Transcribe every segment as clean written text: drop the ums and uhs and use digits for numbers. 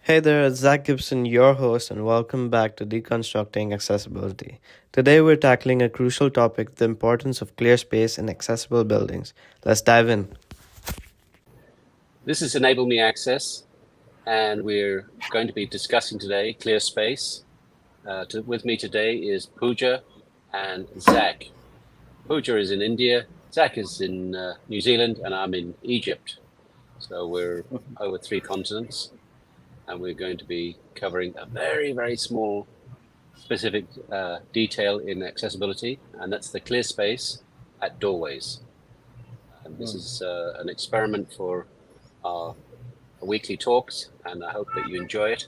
Hey there, it's Zack Gibson, your host, and welcome back to Deconstructing Accessibility. Today we're tackling a crucial topic, the importance of clear space in accessible buildings. Let's dive in. This is EnableMe-Access, and we're going to be discussing today clear space. With me today is Pooja and Zack. Pooja is in India, Zack is in New Zealand, and I'm in Egypt. So we're over three continents, and we're going to be covering a very, very small specific detail in accessibility, and that's the clear space at doorways. And this is an experiment for our weekly talks, and I hope that you enjoy it.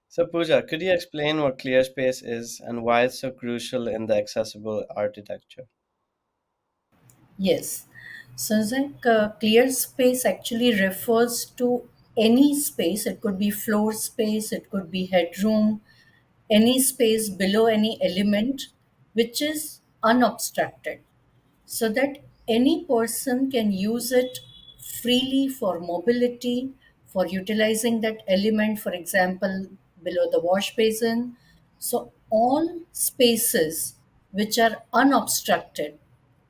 So, Pooja, could you explain what clear space is and why it's so crucial in the accessible architecture? Yes. So like clear space actually refers to any space. It could be floor space, it could be headroom, any space below any element which is unobstructed, so that any person can use it freely for mobility, for utilizing that element, for example, below the wash basin. So, all spaces which are unobstructed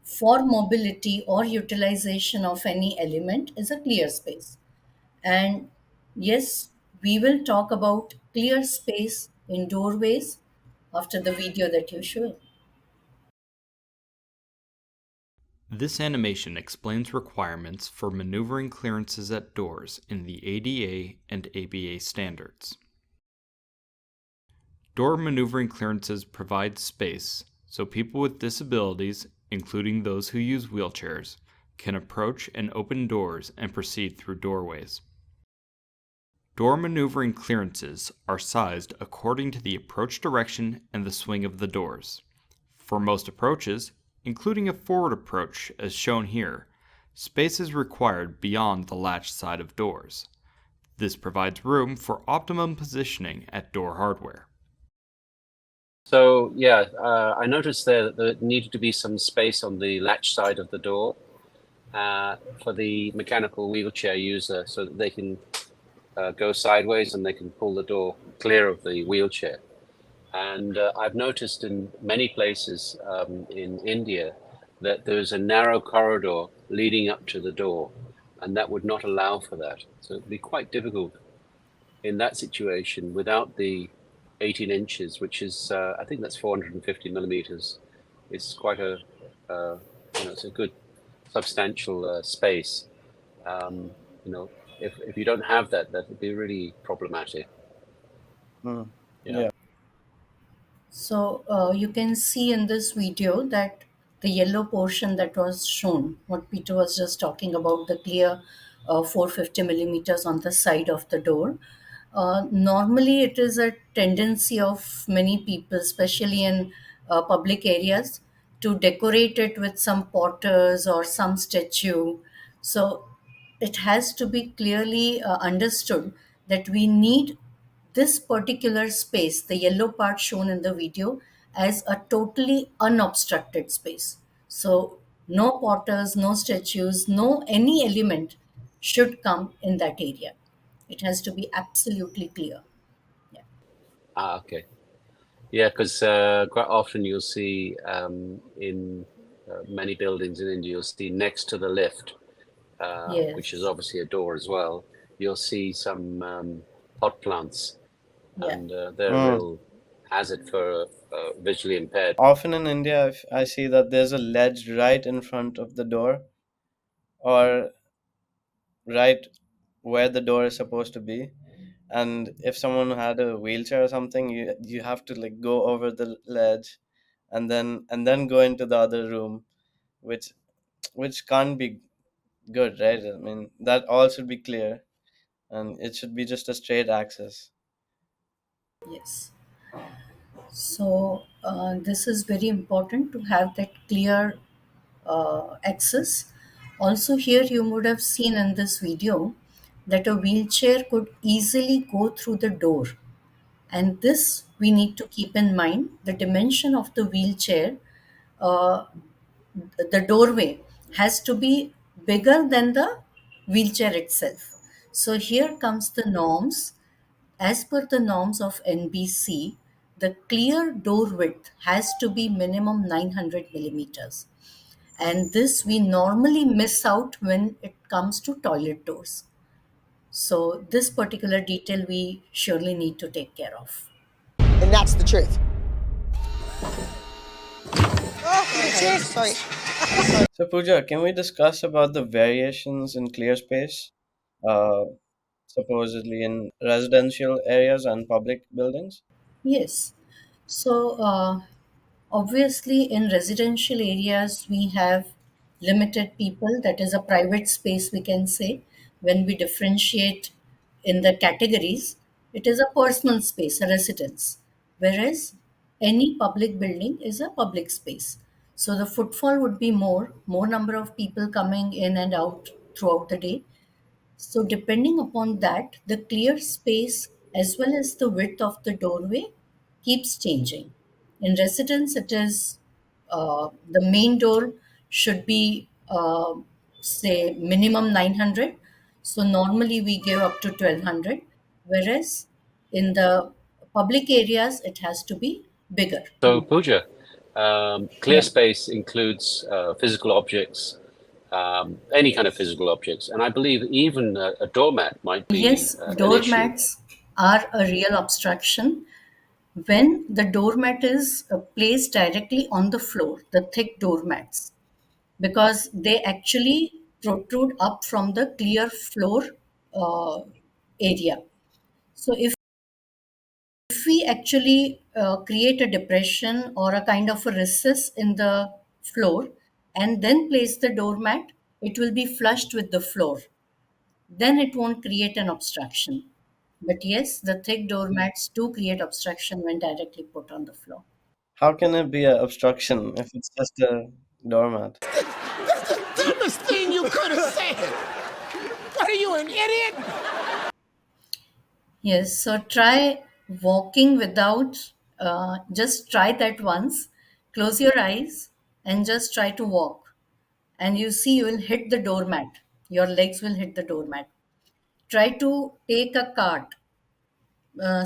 for mobility or utilization of any element is a clear space. And yes, we will talk about clear space in doorways after the video that you show. This animation explains requirements for maneuvering clearances at doors in the ADA and ABA standards. Door maneuvering clearances provide space so people with disabilities, including those who use wheelchairs, can approach and open doors and proceed through doorways. Door maneuvering clearances are sized according to the approach direction and the swing of the doors. For most approaches, including a forward approach as shown here, space is required beyond the latch side of doors. This provides room for optimum positioning at door hardware. So yeah, I noticed there that there needed to be some space on the latch side of the door for the mechanical wheelchair user, so that they can go sideways and they can pull the door clear of the wheelchair. And I've noticed in many places in India that there's a narrow corridor leading up to the door, and that would not allow for that. So it'd be quite difficult in that situation without the 18 inches, which is, I think that's 450 millimeters. It's quite it's a good substantial space. Um, you know, if you don't have that, that would be really problematic. Hmm. Yeah. Yeah. So you can see in this video that the yellow portion that was shown, what Peter was just talking about, the clear 450 millimeters on the side of the door. Normally, it is a tendency of many people, especially in public areas, to decorate it with some potters or some statue. So it has to be clearly understood that we need this particular space, the yellow part shown in the video, as a totally unobstructed space. So no potters, no statues, no any element should come in that area. It has to be absolutely clear. Yeah. Ah, okay. Yeah, because quite often you'll see in many buildings in India, you'll see next to the lift, which is Yes. obviously a door as well, you'll see some pot plants, Yeah. and they're a Hmm. real hazard for visually impaired. Often in India, I see that there's a ledge right in front of the door or right where the door is supposed to be. And if someone had a wheelchair or something, you have to like go over the ledge and then go into the other room, which can't be good, right? I mean, that all should be clear and it should be just a straight access. Yes. So this is very important to have that clear access. Also, here you would have seen in this video that a wheelchair could easily go through the door. And this we need to keep in mind. The dimension of the wheelchair, uh, the doorway, has to be bigger than the wheelchair itself. So here comes the norms. as per the norms of NBC, the clear door width has to be minimum 900 millimeters. And this we normally miss out when it comes to toilet doors. So, this particular detail we surely need to take care of. And that's the truth. Oh, sorry. So, Pooja, can we discuss about the variations in clear space, uh, supposedly in residential areas and public buildings? Yes. So, obviously, in residential areas, we have limited people. That is a private space, we can say. When we differentiate in the categories, it is a personal space, a residence. Whereas any public building is a public space. So the footfall would be more number of people coming in and out throughout the day. So, depending upon that, the clear space as well as the width of the doorway keeps changing. In residence, it is the main door should be, say, minimum 900. So, normally we give up to 1200, whereas in the public areas, it has to be bigger. So, Pooja, clear Yeah. space includes physical objects, any kind of physical objects, and I believe even a doormat might be Yes, an issue. doormats are a real obstruction when the doormat is placed directly on the floor, the thick doormats, because they actually protrude up from the clear floor uh, area. So if we actually create a depression or a kind of a recess in the floor and then place the doormat, it will be flushed with the floor. Then it won't create an obstruction. But yes, the thick doormats do create obstruction when directly put on the floor. How can it be an obstruction if it's just a doormat? Dumbest thing you could have said. What are you, an idiot? Yes, so try walking without, just try that once. Close your eyes and just try to walk. And you see, you will hit the doormat. Your legs will hit the doormat. Try to take a cart.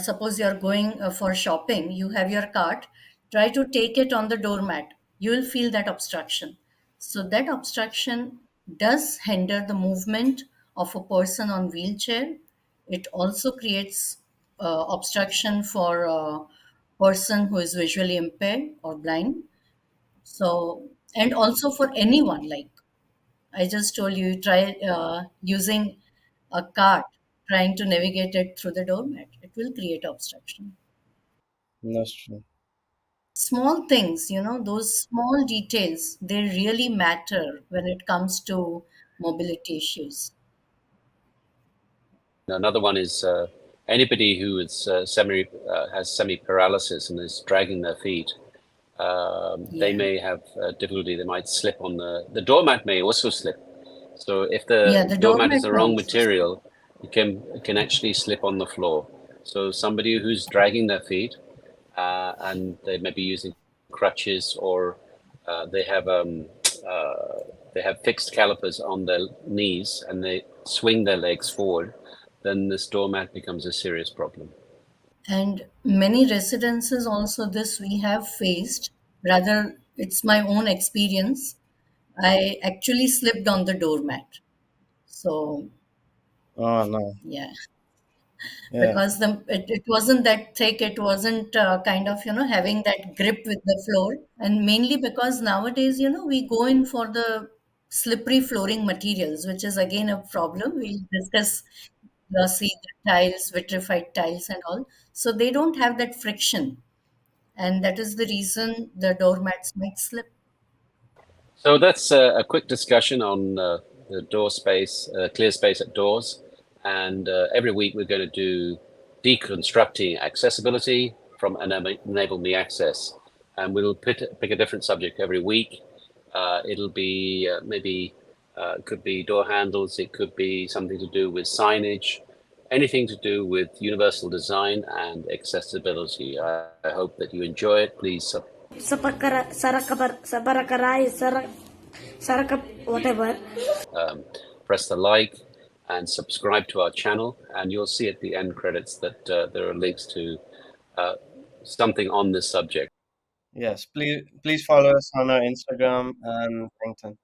Suppose you're going for shopping, you have your cart, try to take it on the doormat. You will feel that obstruction. So, that obstruction does hinder the movement of a person on wheelchair. It also creates obstruction for a person who is visually impaired or blind. So, and also for anyone, like I just told you, try using a cart, trying to navigate it through the doormat. It will create obstruction. That's true. Small things, those small details, they really matter when it comes to mobility issues. Another one is anybody who is has semi paralysis and is dragging their feet. They Yeah. may have difficulty. They might slip on the doormat. May also slip. So if Yeah, the the doormat is doormat the may wrong also slip. material, it can actually slip on the floor. So somebody who's dragging their feet and they may be using crutches or uh, they have um, they have fixed calipers on their knees and they swing their legs forward, then this doormat becomes a serious problem. And many residences also, this we have faced. Rather, it's my own experience. I actually slipped on the doormat. So, Oh no. yeah. Yeah. Because it wasn't that thick, it wasn't kind of having that grip with the floor, and mainly because nowadays we go in for the slippery flooring materials, which is again a problem. We'll discuss glossy tiles, vitrified tiles and all, so they don't have that friction, and that is the reason the doormats might slip. So that's a quick discussion on the door space, clear space at doors. And every week we're going to do Deconstructing Accessibility from EnableMe-Access. And we'll pick a different subject every week. It'll be it could be door handles, it could be something to do with signage, anything to do with universal design and accessibility. I hope that you enjoy it. Please whatever. Press the like and subscribe to our channel. And you'll see at the end credits that there are links to something on this subject. Yes, please follow us on our Instagram and LinkedIn.